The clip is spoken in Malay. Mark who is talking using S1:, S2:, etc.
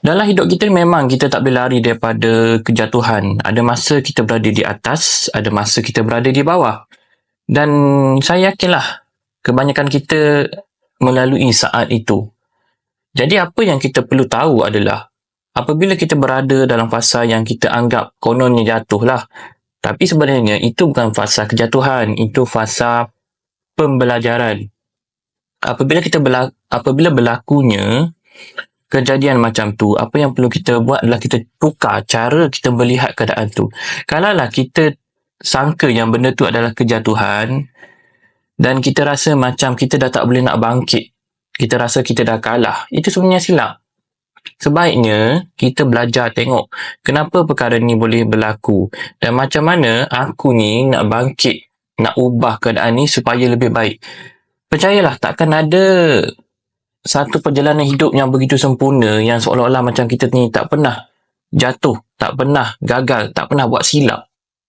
S1: Dalam hidup kita memang kita tak boleh lari daripada kejatuhan. Ada masa kita berada di atas, ada masa kita berada di bawah. Dan saya yakinlah kebanyakan kita melalui saat itu. Jadi apa yang kita perlu tahu adalah apabila kita berada dalam fasa yang kita anggap kononnya jatuh lah. Tapi sebenarnya itu bukan fasa kejatuhan, itu fasa pembelajaran. Apabila berlakunya kejadian macam tu, apa yang perlu kita buat adalah kita tukar cara kita melihat keadaan tu. Kalaulah kita sangka yang benda tu adalah kejatuhan dan kita rasa macam kita dah tak boleh nak bangkit, kita rasa kita dah kalah, itu sebenarnya silap. Sebaiknya kita belajar tengok kenapa perkara ni boleh berlaku dan macam mana aku ni nak bangkit, nak ubah keadaan ni supaya lebih baik. Percayalah, takkan ada satu perjalanan hidup yang begitu sempurna yang seolah-olah macam kita ni tak pernah jatuh, tak pernah gagal, tak pernah buat silap.